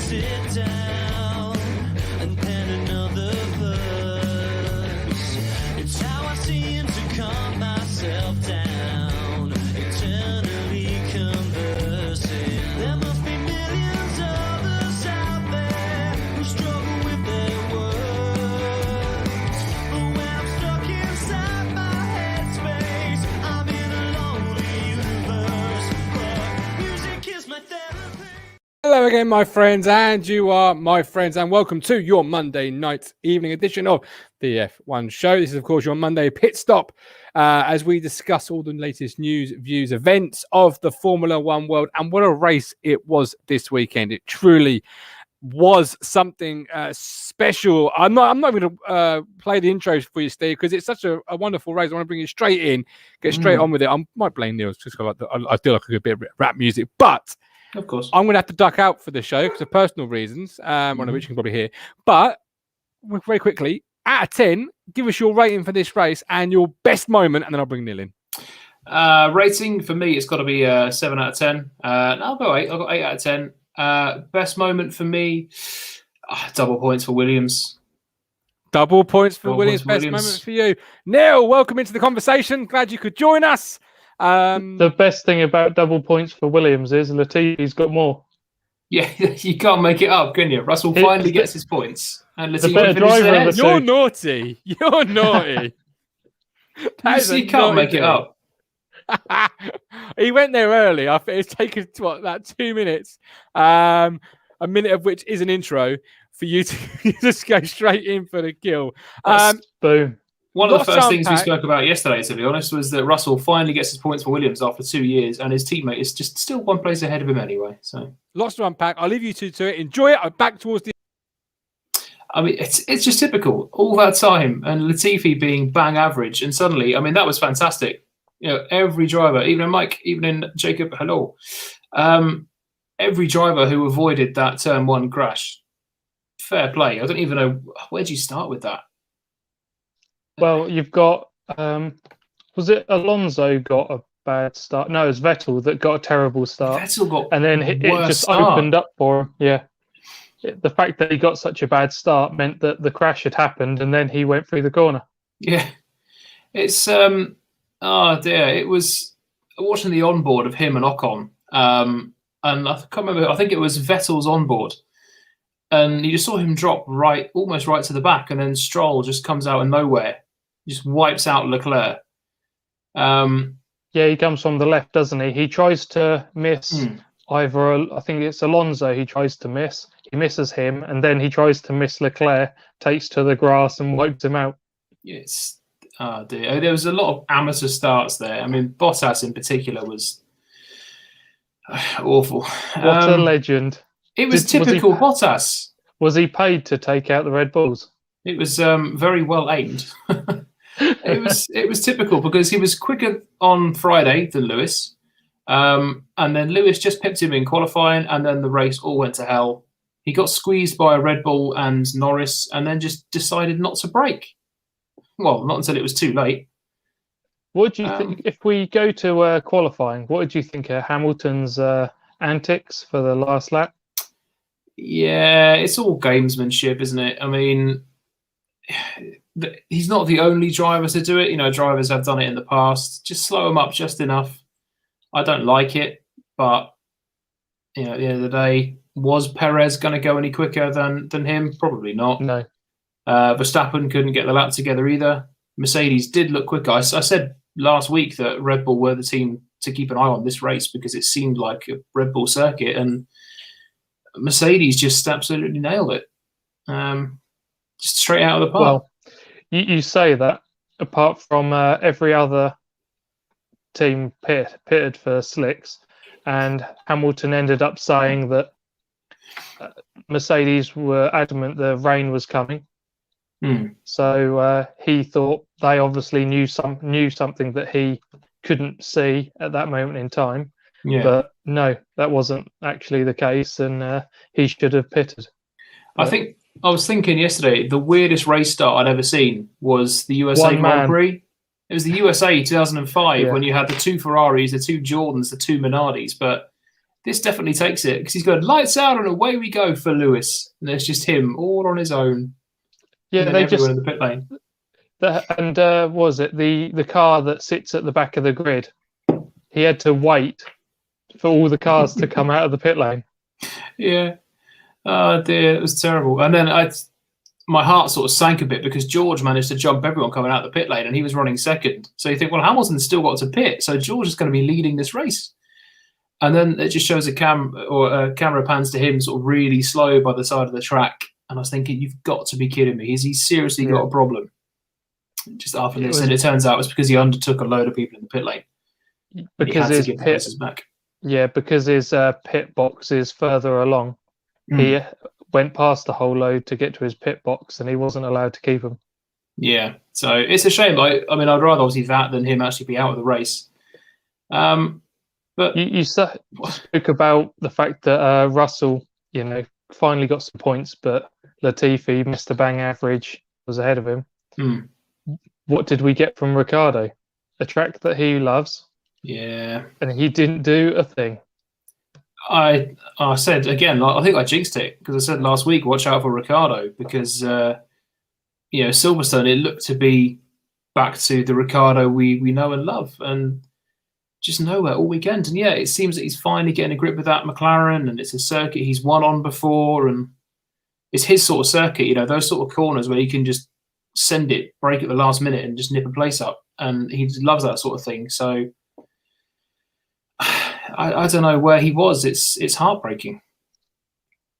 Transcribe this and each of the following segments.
sit down and pen another verse. It's how I seem to calm myself down, eternally conversing. There must be millions of us out there who struggle with their words. But when I'm stuck inside my headspace, I'm in a lonely universe. But music is my therapy. Hello again, my friends, and you are my friends, and welcome to your Monday night evening edition of the F1 show. This is, of course, your Monday pit stop as we discuss all the latest news, views, events of the Formula One world, and what a race it was this weekend. It truly was something special. I'm not going to play the intro for you, Steve, because it's such a wonderful race. I want to bring you straight in, get straight on with it. I might blame Niels just because I do like a good bit of rap music, but of course, I'm going to have to duck out for the show because of personal reasons, one of which you can probably hear. But very quickly, out of 10, give us your rating for this race and your best moment, and then I'll bring Neil in. Rating for me, it's got to be 7 out of 10. No, I'll go 8. I've got 8 out of 10. Best moment for me, double points for Williams. Double points for Williams. Best moment for you. Neil, welcome into the conversation. Glad you could join us. The best thing about double points for Williams is Latifi's got more. Yeah, you can't make it up, can you? Russell finally gets his points. And the better driver of the two. You're naughty. You're naughty. You can't make it up. He went there early. I think it's taken, about 2 minutes, a minute of which is an intro for you to just go straight in for the kill. Boom. One of the first things we spoke about yesterday, to be honest, was that Russell finally gets his points for Williams after 2 years, and his teammate is just still one place ahead of him anyway. So lots to unpack. I'll leave you two to it. Enjoy it. I'm back towards the. I mean, it's just typical. All that time, and Latifi being bang average, and suddenly, I mean, that was fantastic. You know, every driver, even in Mike, even in Jacob, hello, every driver who avoided that turn one crash, fair play. I don't even know, where do you start with that? Well, you've got, was it Alonso got a bad start? No, it was Vettel that got a terrible start. Vettel got and then it just opened up for him. Yeah. The fact that he got such a bad start meant that the crash had happened and then he went through the corner. Yeah. It's, oh dear. It was watching the onboard of him and Ocon. And I can't remember, I think it was Vettel's onboard. And you just saw him drop almost right to the back. And then Stroll just comes out of nowhere. Just wipes out Leclerc. Yeah, he comes from the left, doesn't he? He tries to miss either, I think it's Alonso he tries to miss. He misses him, and then he tries to miss Leclerc, takes to the grass and wipes him out. Yes. Oh dear. There was a lot of amateur starts there. I mean, Bottas in particular was awful. What a legend. It was typical Bottas. Was he paid to take out the Red Bulls? It was very well aimed. It was typical because he was quicker on Friday than Lewis, and then Lewis just pipped him in qualifying, and then the race all went to hell. He got squeezed by a Red Bull and Norris, and then just decided not to brake. Well, not until it was too late. What do you think if we go to qualifying? What did you think of Hamilton's antics for the last lap? Yeah, it's all gamesmanship, isn't it? I mean, he's not the only driver to do it. You know, drivers have done it in the past. Just slow him up just enough. I don't like it, but you know, at the end of the day, was Perez going to go any quicker than him? Probably not. No. Verstappen couldn't get the lap together either. Mercedes did look quicker. I said last week that Red Bull were the team to keep an eye on this race because it seemed like a Red Bull circuit, and Mercedes just absolutely nailed it. Just straight out of the park. Well, you say that, apart from every other team pitted for slicks, and Hamilton ended up saying that Mercedes were adamant the rain was coming. So he thought they obviously knew something that he couldn't see at that moment in time. Yeah. But no, that wasn't actually the case, and he should have pitted. I was thinking yesterday, the weirdest race start I'd ever seen was the USA Grand Prix. It was the USA 2005 when you had the two Ferraris, the two Jordans, the two Minardis, but this definitely takes it because he's going lights out and away we go for Lewis. And there's just him all on his own. Yeah, and they everyone just in the pit lane. was it the car that sits at the back of the grid? He had to wait for all the cars to come out of the pit lane. Yeah. Oh dear, it was terrible. And then my heart sort of sank a bit because George managed to jump everyone coming out of the pit lane and he was running second. So you think, well, Hamilton's still got to pit, so George is going to be leading this race. And then it just shows a camera pans to him sort of really slow by the side of the track. And I was thinking, you've got to be kidding me. Has he seriously got a problem? Just after this. And it turns out it's because he undertook a load of people in the pit lane. Because his pit, back. Yeah, because his pit box is further along. He went past the whole load to get to his pit box, and he wasn't allowed to keep them. Yeah, so it's a shame. I mean, I'd rather obviously that than him actually be out of the race. But you spoke about the fact that Russell, finally got some points, but Latifi, Mr. Bang Average, was ahead of him. What did we get from Ricciardo? A track that he loves. Yeah, and he didn't do a thing. I said again, I think I jinxed it because I said last week, watch out for Ricciardo because Silverstone, it looked to be back to the Ricciardo we know and love, and just nowhere all weekend. And yeah, it seems that he's finally getting a grip with that McLaren, and it's a circuit he's won on before, and it's his sort of circuit. Those sort of corners where you can just send it, break at the last minute, and just nip a place up, and he loves that sort of thing. So. I don't know where he was. It's heartbreaking. It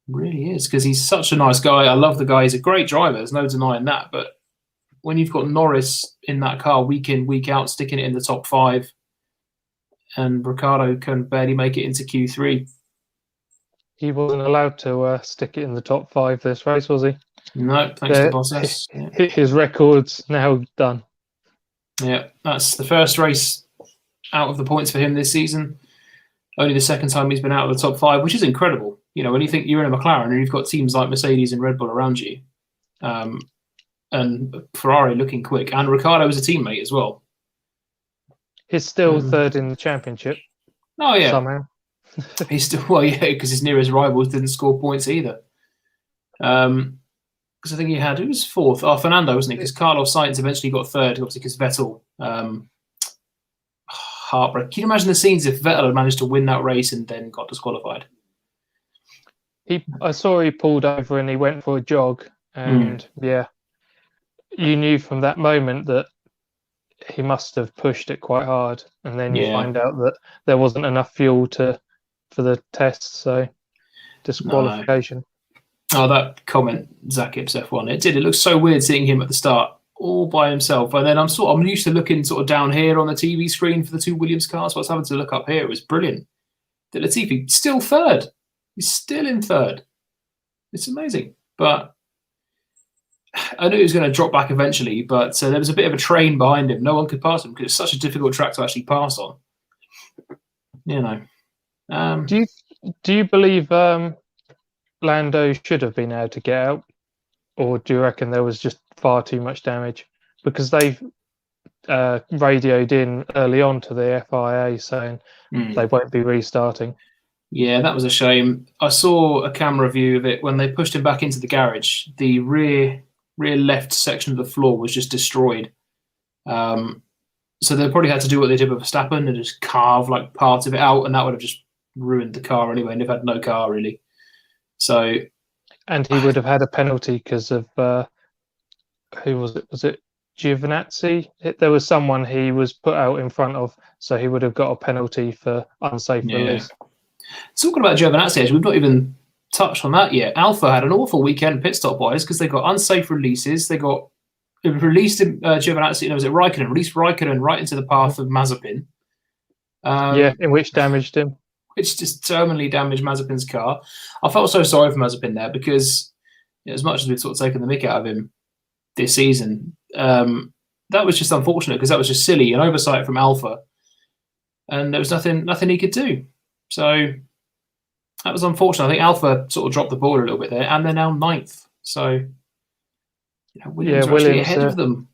really is, because he's such a nice guy. I love the guy. He's a great driver. There's no denying that. But when you've got Norris in that car week in, week out, sticking it in the top 5, and Ricciardo can barely make it into Q3. He wasn't allowed to stick it in the top 5 this race, was he? No, thanks to Bottas. Yeah. His record's now done. Yeah, that's the first race out of the points for him this season. Only the second time he's been out of the top 5, which is incredible. When you think you're in a McLaren and you've got teams like Mercedes and Red Bull around you, and Ferrari looking quick, and Ricciardo was a teammate as well. He's still third in the championship. Oh yeah, somehow. He's still because his nearest rivals didn't score points either. Because I think who was fourth? Oh, Fernando, wasn't he? Because Carlos Sainz eventually got third, obviously because Vettel. Heartbreak. Can you imagine the scenes if Vettel had managed to win that race and then got disqualified? I saw he pulled over and he went for a jog, and you knew from that moment that he must have pushed it quite hard, and then you find out that there wasn't enough fuel for the test, so disqualification. No. Oh, that comment, Zach Ips F1, it looked so weird seeing him at the start all by himself, and then I'm used to looking sort of down here on the TV screen for the 2 Williams cars, so I was having to look up here. It was brilliant. The Latifi still third. He's still in third. It's amazing. But I knew he was going to drop back eventually, but there was a bit of a train behind him. No one could pass him because it's such a difficult track to actually pass on. Do you believe Lando should have been able to get out, or do you reckon there was just far too much damage? Because they've radioed in early on to the FIA saying they won't be restarting. Yeah, that was a shame. I saw a camera view of it when they pushed him back into the garage. The rear left section of the floor was just destroyed. So they probably had to do what they did with Verstappen and just carve like parts of it out, and that would have just ruined the car anyway, and they've had no car really. So, and he would have had a penalty because of who was it? Was it Giovinazzi? There was someone he was put out in front of, so he would have got a penalty for unsafe release. Talking about Giovinazzi, we've not even touched on that yet. Alpha had an awful weekend pit stop wise because they got unsafe releases. They released Giovinazzi. Was it Raikkonen? Released Raikkonen right into the path of Mazepin. In which damaged him. Which just terminally damaged Mazepin's car. I felt so sorry for Mazepin there because as much as we've sort of taken the mick out of him this season, that was just unfortunate because that was just silly, an oversight from Alpha, and there was nothing he could do. So that was unfortunate. I think Alpha sort of dropped the ball a little bit there, and they're now 9th. So Williams are actually ahead of them.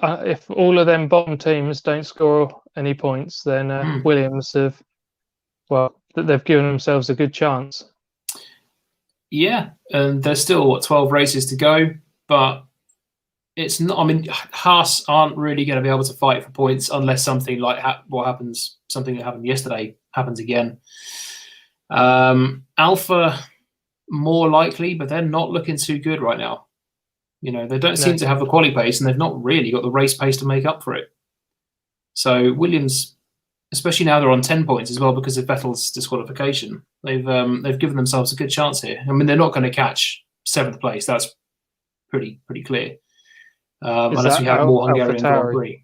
If all of them bottom teams don't score any points, then Williams have that they've given themselves a good chance. Yeah, and there's still 12 races to go, but it's not. I mean, Haas aren't really going to be able to fight for points unless something like something that happened yesterday happens again. Alpha more likely, but they're not looking too good right now. They don't seem to have the quali pace, and they've not really got the race pace to make up for it. So Williams, especially now they're on 10 points as well because of Vettel's disqualification, they've given themselves a good chance here. I mean, they're not going to catch 7th place. That's pretty clear. Unless we have more Hungarian Grand Prix.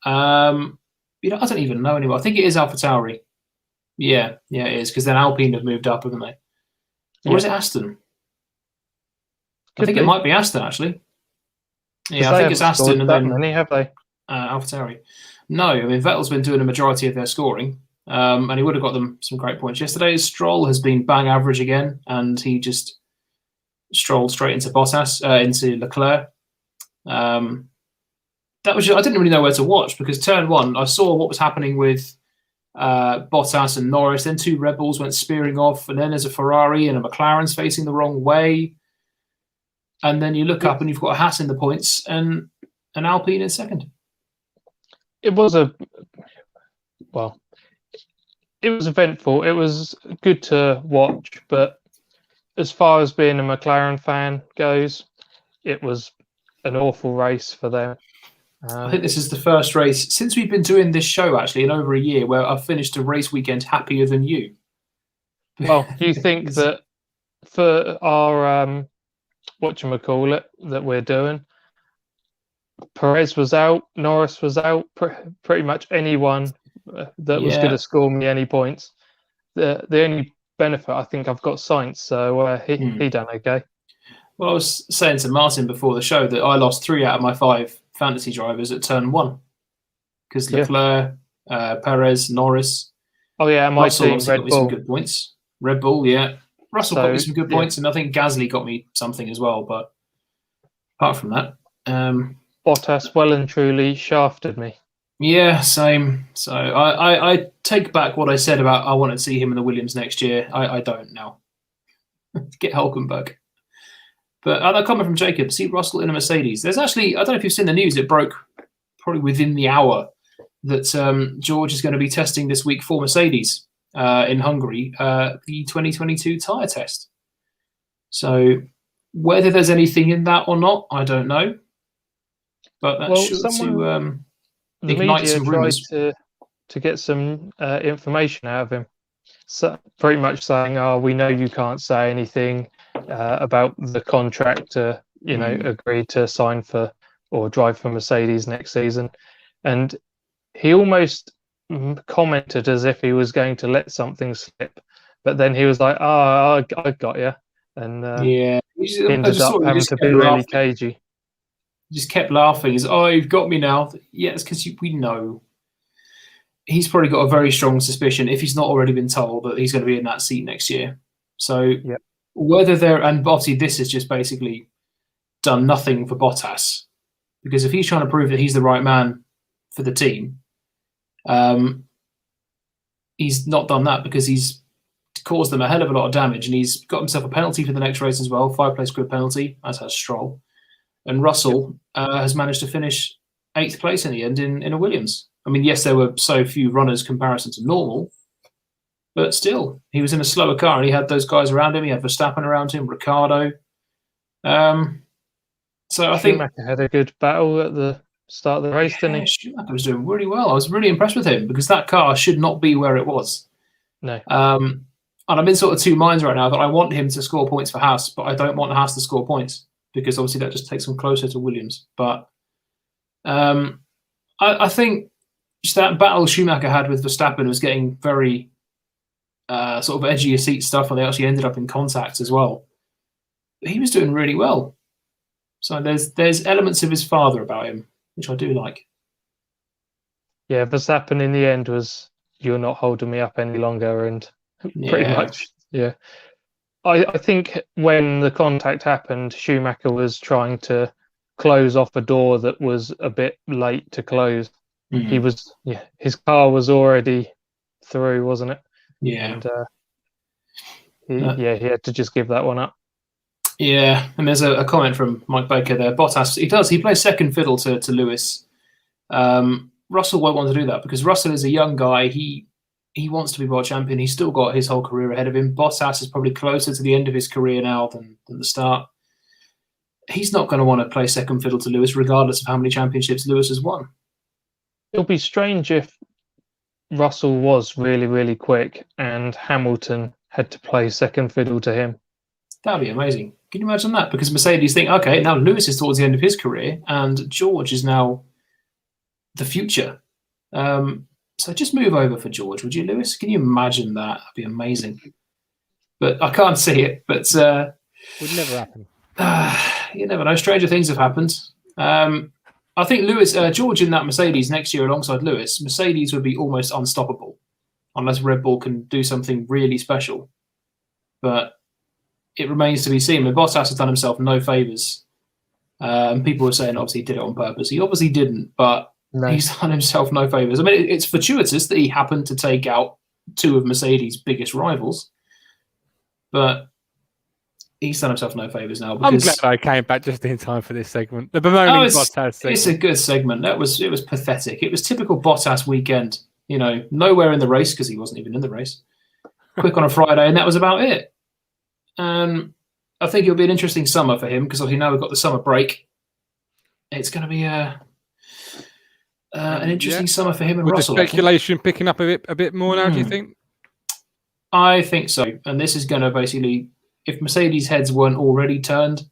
I don't even know anymore. I think it is AlphaTauri. Yeah, it is, because then Alpine have moved up, haven't they? Or is it Aston? I think it might be Aston, actually. Yeah, I think it's Aston and then many, have they? AlphaTauri. No, I mean, Vettel's been doing a majority of their scoring, and he would have got them some great points yesterday. Stroll has been bang average again, and he just strolled straight into Bottas, into Leclerc. That was I didn't really know where to watch, because turn 1, I saw what was happening with Bottas and Norris. Then 2 Red Bulls went spearing off, and then there's a Ferrari and a McLaren's facing the wrong way. And then you look up and you've got a Haas in the points and an Alpine in second. It was eventful. It was good to watch, but as far as being a McLaren fan goes, it was an awful race for them. I think this is the first race since we've been doing this show, actually, in over a year, where I've finished a race weekend happier than you. Well, do you think that for our whatchamacallit that we're doing, Perez was out, Norris was out, pretty much anyone that was going to score me any points. The only benefit, I think I've got Sainz, so he done okay. Well, I was saying to Martin before the show that I lost 3 out of my 5 fantasy drivers at turn 1 because Leclerc, Perez, Norris. Oh yeah, my Russell team, got me some good points. Red Bull, yeah. Russell got me some good points, and I think Gasly got me something as well. But apart from that, Bottas well and truly shafted me. Yeah, same. So I take back what I said about I want to see him in the Williams next year. I don't now. Get Hulkenberg. But that comment from Jacob, see Russell in a Mercedes. There's actually, I don't know if you've seen the news, it broke probably within the hour that George is going to be testing this week for Mercedes in Hungary, the 2022 tyre test. So whether there's anything in that or not, I don't know. But that's sure to ignite some rumours. To get some information out of him. So pretty much saying, we know you can't say anything about the contract agreed to sign for or drive for Mercedes next season. And he almost commented as if he was going to let something slip, but then he was like, I got you. And he ended up having to be really cagey. He just kept laughing. He's, you've got me now. Yeah, it's because we know. He's probably got a very strong suspicion, if he's not already been told, that he's going to be in that seat next year. So whether they're, and obviously this has just basically done nothing for Bottas, because if he's trying to prove that he's the right man for the team, he's not done that, because he's caused them a hell of a lot of damage, and he's got himself a penalty for the next race as well, 5-place grid penalty, as has Stroll. And Russell has managed to finish 8th place in the end in a Williams. I mean, yes, there were so few runners comparison to normal, but still, he was in a slower car and he had those guys around him. He had Verstappen around him, Ricciardo. So I think Schumacher had a good battle at the start of the race, didn't he? Schumacher was doing really well. I was really impressed with him, because that car should not be where it was. No. And I'm in sort of two minds right now that I want him to score points for Haas, but I don't want Haas to score points, because obviously that just takes them closer to Williams. But I think just that battle Schumacher had with Verstappen was getting very sort of edgy your seat stuff, and they actually ended up in contact as well. But he was doing really well. So there's elements of his father about him, which I do like. Yeah, Verstappen in the end was, you're not holding me up any longer, and pretty much, yeah. I think when the contact happened, Schumacher was trying to close off a door that was a bit late to close. He was, his car was already through, wasn't it? Yeah. And he had to just give that one up. Yeah, and there's a comment from Mike Baker there. Bottas, he plays second fiddle to Lewis. Russell won't want to do that because Russell is a young guy. He wants to be world champion. He's still got his whole career ahead of him. Bottas is probably closer to the end of his career now than the start. He's not going to want to play second fiddle to Lewis, regardless of how many championships Lewis has won. It'll be strange if Russell was really, really quick and Hamilton had to play second fiddle to him. That'd be amazing. Can you imagine that? Because Mercedes think, okay, now Lewis is towards the end of his career and George is now the future. So just move over for George, would you, Lewis? Can you imagine that? That'd be amazing. But I can't see it. But would never happen. You never know. Stranger things have happened. I think George in that Mercedes next year alongside Lewis, Mercedes would be almost unstoppable unless Red Bull can do something really special. But it remains to be seen. But Bottas has done himself no favours. And people were saying, obviously, he did it on purpose. He obviously didn't, but he's done himself no favours. I mean, it's fortuitous that he happened to take out two of Mercedes' biggest rivals. But he's done himself no favours now. Because I'm glad I came back just in time for this segment. The bemoaning Bottas segment. It's a good segment. It was pathetic. It was typical Bottas weekend. You know, nowhere in the race because he wasn't even in the race. Quick on a Friday, and that was about it. I think it'll be an interesting summer for him because obviously now we've got the summer break. It's going to be an interesting summer for him and With Russell. the speculation picking up a bit more now, do you think? I think so. And this is going to basically, if Mercedes' heads weren't already turned,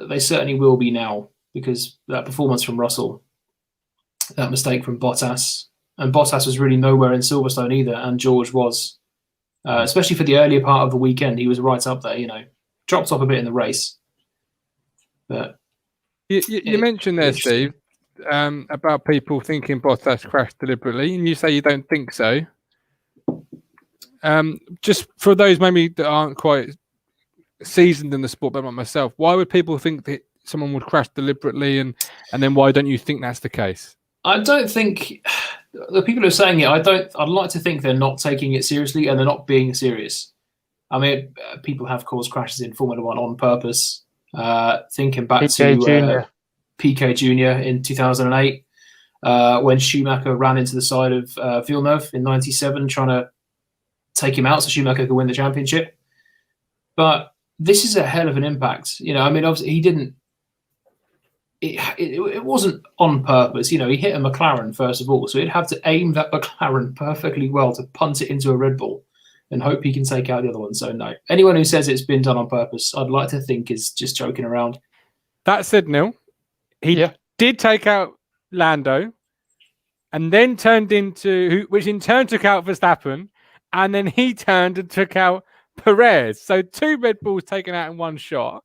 they certainly will be now because that performance from Russell, that mistake from Bottas, and Bottas was really nowhere in Silverstone either, and George was. Especially for the earlier part of the weekend, he was right up there, you know. Dropped off a bit in the race. But you mentioned there, Steve, about people thinking Bottas crashed deliberately, and you say you don't think so. Just for those maybe that aren't quite seasoned in the sport, but like myself, why would people think that someone would crash deliberately, and then why don't you think that's the case? I don't think the people who are saying it. I'd like to think they're not taking it seriously and they're not being serious. I mean, people have caused crashes in Formula One on purpose. Thinking back to Piquet Jr. in 2008, when Schumacher ran into the side of Villeneuve in '97, trying to take him out so Schumacher could win the championship. But this is a hell of an impact. You know, I mean, obviously he didn't. It wasn't on purpose. You know, he hit a McLaren first of all, so he'd have to aim that McLaren perfectly well to punt it into a Red Bull and hope he can take out the other one. So no, anyone who says it's been done on purpose, I'd like to think is just joking around. That said, Neil, he did take out Lando and then turned into, which in turn took out Verstappen, and then he turned and took out Perez. So two Red Bulls taken out in one shot.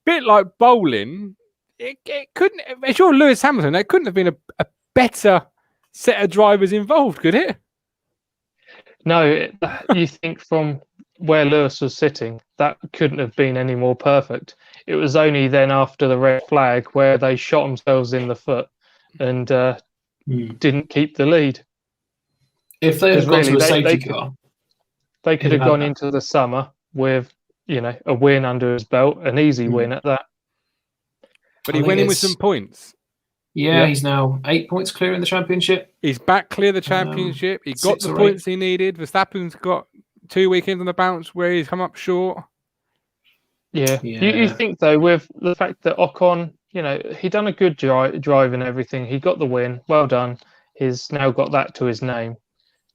Bit like bowling. It couldn't, if you're Lewis Hamilton, there couldn't have been a better set of drivers involved, could it? No, you think from where Lewis was sitting, that couldn't have been any more perfect. It was only then after the red flag where they shot themselves in the foot and didn't keep the lead. If they had gone to a safety car, they could have gone into the summer with, you know, a win under his belt, an easy win at that. But he went in with some points. Yeah, he's now 8 points clear in the championship. He's back clear the championship. He got the points he needed. Verstappen's got 2 weekends on the bounce where he's come up short. Yeah. You think, though, with the fact that Ocon, you know, he done a good drive and everything. He got the win. Well done. He's now got that to his name.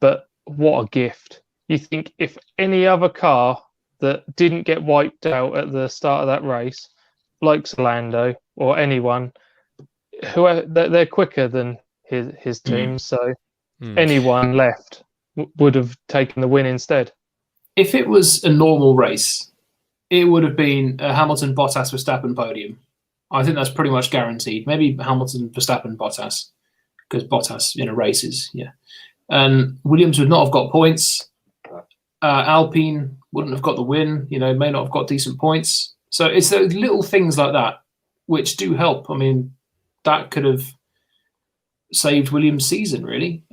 But what a gift. You think if any other car that didn't get wiped out at the start of that race, like Lando or anyone, whoever, they're quicker than his team, so anyone left would have taken the win instead. If it was a normal race, it would have been a Hamilton, Bottas, Verstappen podium. I think that's pretty much guaranteed. Maybe Hamilton, Verstappen, Bottas, because Bottas in a race is, and Williams would not have got points. Alpine wouldn't have got the win, you know, may not have got decent points. So it's those little things like that which do help. I mean, that could have saved Williams' season, really.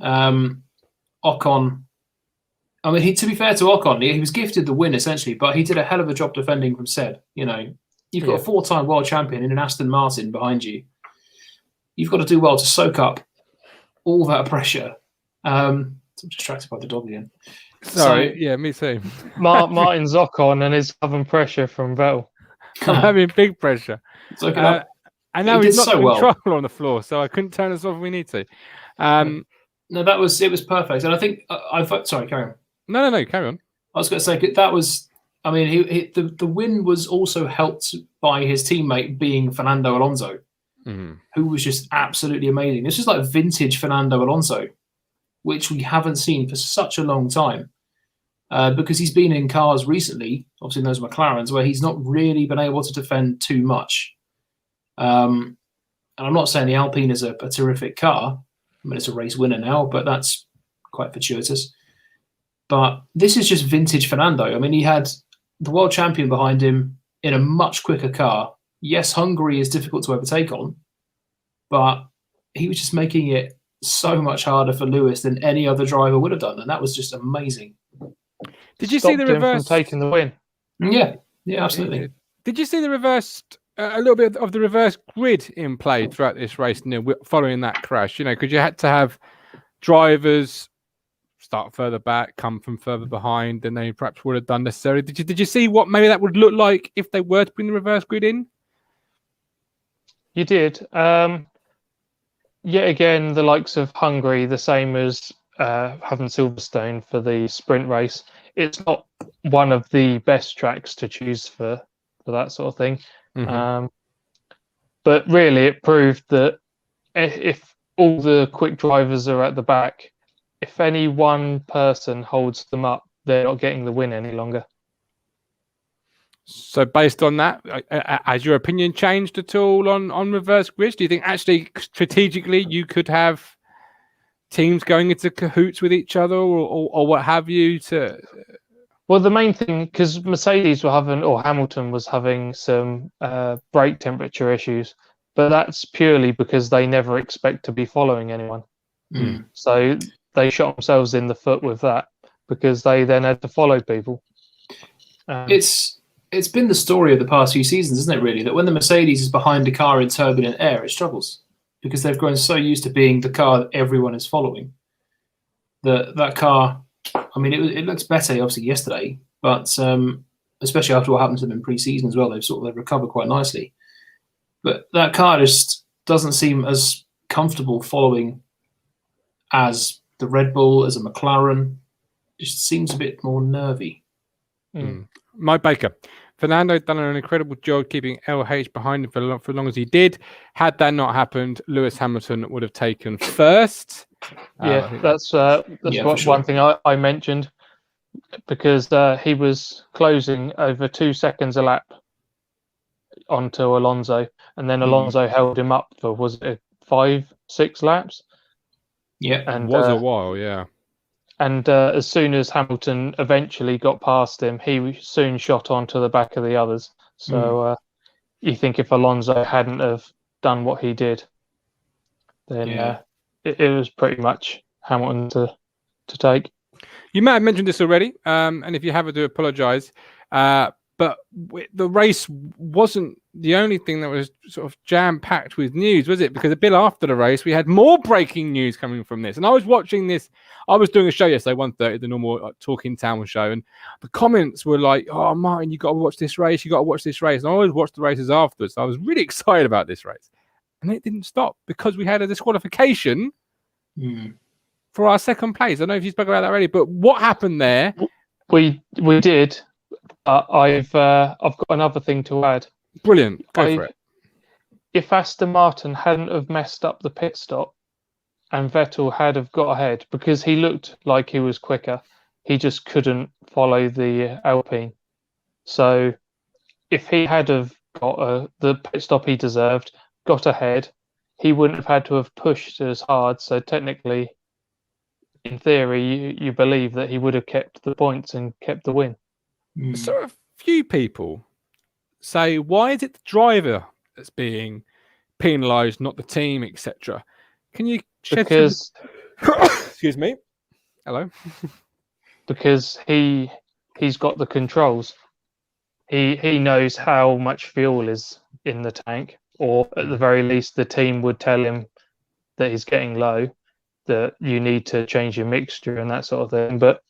Ocon I mean, to be fair to Ocon, he was gifted the win essentially, but he did a hell of a job defending from Seb. You know, you've got a 4-time world champion in an Aston Martin behind you. You've got to do well to soak up all that pressure. I'm distracted by the dog again. Sorry, yeah, me too. Martin's Ocon and his having pressure from Vettel. I'm having big pressure. Soak it up. And now He he's did not so well. control on the floor, so I couldn't turn us off if we need to. No, it was perfect, and I think sorry, carry on. No, carry on. I was going to say that was. I mean, the win was also helped by his teammate being Fernando Alonso, who was just absolutely amazing. This is like vintage Fernando Alonso, which we haven't seen for such a long time, because he's been in cars recently, obviously in those McLarens, where he's not really been able to defend too much. And I'm not saying the Alpine is a terrific car. I mean, it's a race winner now, but that's quite fortuitous. But this is just vintage Fernando. I mean, he had the world champion behind him in a much quicker car. Yes, Hungary is difficult to overtake on, but he was just making it so much harder for Lewis than any other driver would have done, and that was just amazing. Did you see the reverse? From taking the win? Yeah, absolutely. Did you see the reverse? A little bit of the reverse grid in play throughout this race, following that crash. You know, because you had to have drivers start further back, come from further behind than they perhaps would have done necessarily. Did you see what maybe that would look like if they were to bring the reverse grid in? You did. Yet again, the likes of Hungary, the same as having Silverstone for the sprint race. It's not one of the best tracks to choose for that sort of thing. But really, it proved that if all the quick drivers are at the back, if any one person holds them up, they're not getting the win any longer. So based on that, has your opinion changed at all on reverse grids? Do you think actually strategically you could have teams going into cahoots with each other or what have you to... Well, the main thing, because Mercedes were having, or Hamilton was having some brake temperature issues, but that's purely because they never expect to be following anyone. So they shot themselves in the foot with that because they then had to follow people. It's been the story of the past few seasons, isn't it, really? That when the Mercedes is behind a car in turbulent air, it struggles because they've grown so used to being the car that everyone is following. That car... I mean, it looks better, obviously, yesterday, but especially after what happened to them in pre-season as well, they've recovered quite nicely. But that car just doesn't seem as comfortable following as the Red Bull, as a McLaren. Just seems a bit more nervy. Mike Baker. Fernando done an incredible job keeping LH behind him for as long as he did. Had that not happened, Lewis Hamilton would have taken first. That's one thing I mentioned, because he was closing over 2 seconds a lap onto Alonso, and then Alonso held him up for, was it 5-6 laps? Yeah, and was a while, yeah. And as soon as Hamilton eventually got past him, he soon shot onto the back of the others. So you think if Alonso hadn't have done what he did, then it was pretty much Hamilton to take. You may have mentioned this already, and if you have, I do apologise. But the race wasn't the only thing that was sort of jam-packed with news, was it? Because a bit after the race, we had more breaking news coming from this. And I was watching this. I was doing a show yesterday, 1:30, the normal Talking Town show. And the comments were like, oh, Martin, you got to watch this race. You got to watch this race. And I always watch the races afterwards. So I was really excited about this race. And it didn't stop because we had a disqualification for our second place. I don't know if you spoke about that already, but what happened there? We did. I've got another thing to add. Brilliant. Go for it. If Aston Martin hadn't have messed up the pit stop and Vettel had have got ahead, because he looked like he was quicker, he just couldn't follow the Alpine. So if he had have got the pit stop he deserved, got ahead, he wouldn't have had to have pushed as hard. So technically, in theory, you believe that he would have kept the points and kept the win. So a few people say, why is it the driver that's being penalised, not the team, etc.? Can you shed because some... Excuse me. Hello. because he's got the controls. He knows how much fuel is in the tank, or at the very least, the team would tell him that he's getting low, that you need to change your mixture and that sort of thing. But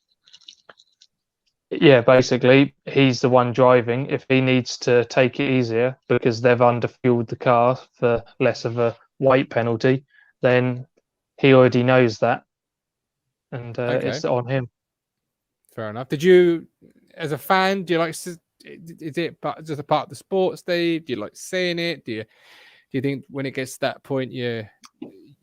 yeah, basically, he's the one driving. If he needs to take it easier because they've underfueled the car for less of a weight penalty, then he already knows that, and it's on him. Fair enough. Did you, as a fan, do you like? Is it just a part of the sport, Steve? Do you like seeing it? Do you think when it gets to that point, you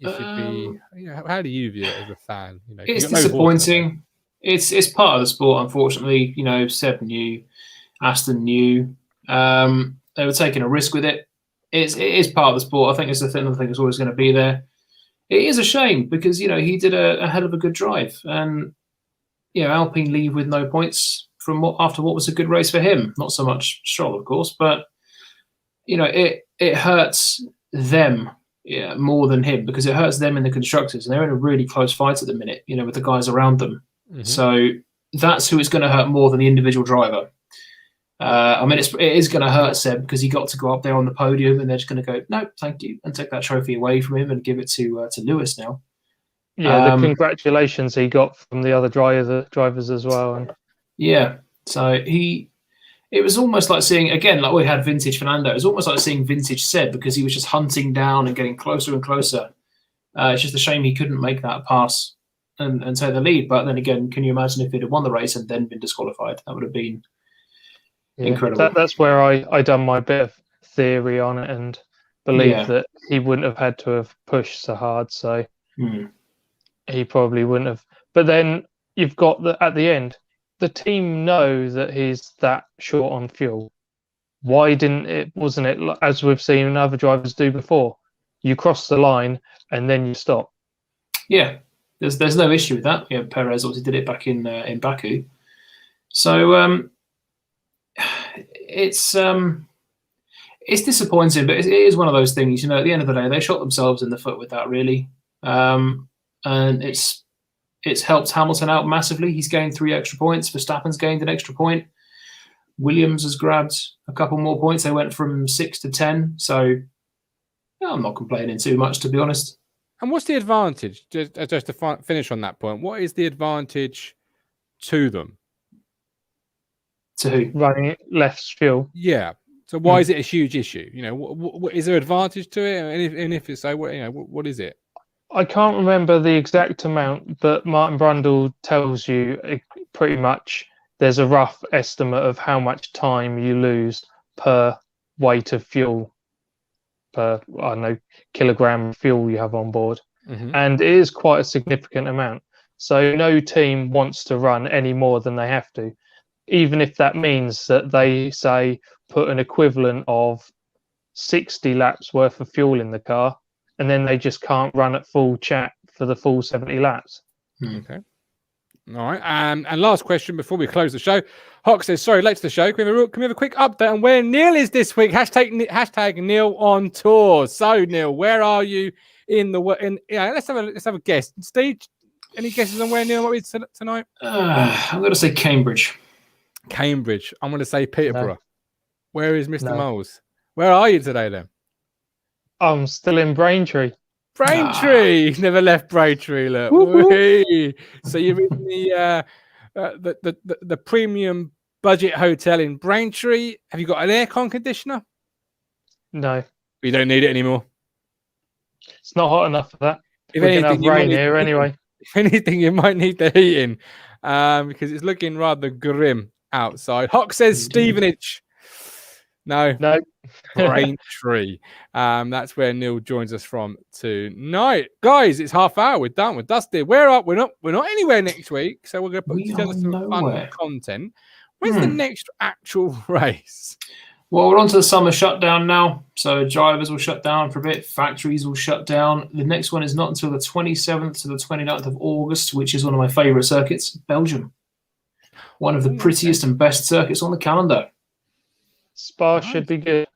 should be? How do you view it as a fan? It's disappointing. It's part of the sport, unfortunately. Seb knew, Aston knew. They were taking a risk with it. It is part of the sport. I think it's the thing. I think it's always going to be there. It is a shame because he did a hell of a good drive, and Alpine leave with no points from after what was a good race for him. Not so much Stroll, of course, but it hurts them more than him, because it hurts them in the constructors, and they're in a really close fight at the minute. With the guys around them. Mm-hmm. So that's who it's going to hurt more than the individual driver. It is going to hurt Seb because he got to go up there on the podium, and they're just going to go, no, thank you, and take that trophy away from him and give it to Lewis now. Yeah, the congratulations he got from the other drivers as well. And yeah, so it was almost like seeing, again, like we had vintage Fernando. It was almost like seeing vintage Seb, because he was just hunting down and getting closer and closer. It's just a shame he couldn't make that pass and take the lead. But then again, can you imagine if he'd have won the race and then been disqualified? That would have been incredible. That's where I done my bit of theory on it and believe that he wouldn't have had to have pushed so hard. So he probably wouldn't have. But then you've got at the end, the team know that he's that short on fuel. Why wasn't it, as we've seen other drivers do before? You cross the line and then you stop. Yeah, there's no issue with that. Perez obviously did it back in Baku. So it's disappointing, but it is one of those things. At the end of the day, they shot themselves in the foot with that, really. And it's helped Hamilton out massively. He's gained 3 extra points. Verstappen's gained an extra point. Williams has grabbed a couple more points. They went from 6 to 10. So I'm not complaining too much, to be honest. And what's the advantage, just to finish on that point, what is the advantage to them? To who? Running less fuel. Yeah. So why is it a huge issue? What is there advantage to it? And if it's so, what is it? I can't remember the exact amount, but Martin Brundle tells you pretty much there's a rough estimate of how much time you lose per weight of fuel, per, kilogram of fuel you have on board. Mm-hmm. And it is quite a significant amount. So no team wants to run any more than they have to, even if that means that they say put an equivalent of 60 laps worth of fuel in the car, and then they just can't run at full chat for the full 70 laps. Okay. All right. And last question before we close the show. Hawk says, sorry, late to the show. Can we have a quick update on where Neil is this week? Hashtag Neil on tour. So, Neil, where are you in the... let's have a guess. Steve, any guesses on where Neil might be tonight? I'm going to say Cambridge. Cambridge. I'm going to say Peterborough. No. Where is Mr. Moles? Where are you today, then? I'm still in Braintree. Braintree, never left Braintree. Look, so you're in the premium budget hotel in Braintree. Have you got an aircon conditioner? No, you don't need it anymore. It's not hot enough for that. If we're gonna have rain here anyway. If anything, you might need the heating because it's looking rather grim outside. Hawk says Stevenage. No. Braintree. That's where Neil joins us from tonight. Guys, it's half hour. We're done. We're dusted. We're not anywhere next week, so we're going to put together some fun content. When's the next actual race? Well, we're on to the summer shutdown now, so drivers will shut down for a bit. Factories will shut down. The next one is not until the 27th to the 29th of August, which is one of my favourite circuits, Belgium. One of the prettiest and best circuits on the calendar. Spa should be good.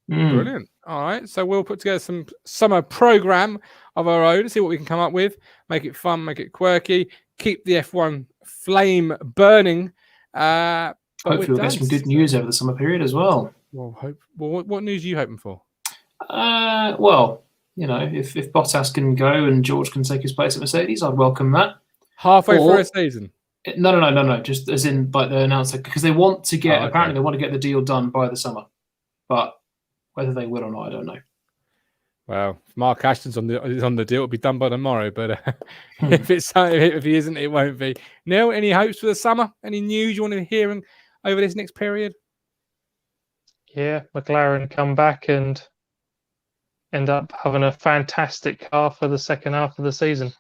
Brilliant. All right. So we'll put together some summer program of our own, see what we can come up with. Make it fun, make it quirky. Keep the F1 flame burning. But hopefully we'll get some good news over the summer period as well. Well, what news are you hoping for? Well, if Bottas can go and George can take his place at Mercedes, I'd welcome that. Halfway through a season? No. Just as in, like, they announced it because they want to get. Apparently, they want to get the deal done by the summer, but whether they will or not, I don't know. Well, if Mark Ashton's on the deal, it'll be done by tomorrow. But if he isn't, it won't be. Neil, any hopes for the summer? Any news you want to be hearing over this next period? Yeah, McLaren come back and end up having a fantastic car for the second half of the season.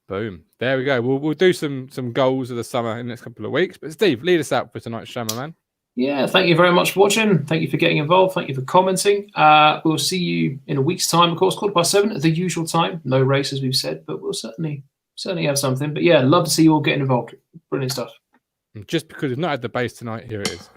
Boom. There we go. We'll do some goals of the summer in the next couple of weeks. But Steve, lead us out for tonight's show, my man. Yeah, thank you very much for watching. Thank you for getting involved. Thank you for commenting. We'll see you in a week's time, of course, 7:15 at the usual time. No race, as we've said, but we'll certainly have something. But yeah, love to see you all getting involved. Brilliant stuff. Just because we've not had the base tonight, here it is.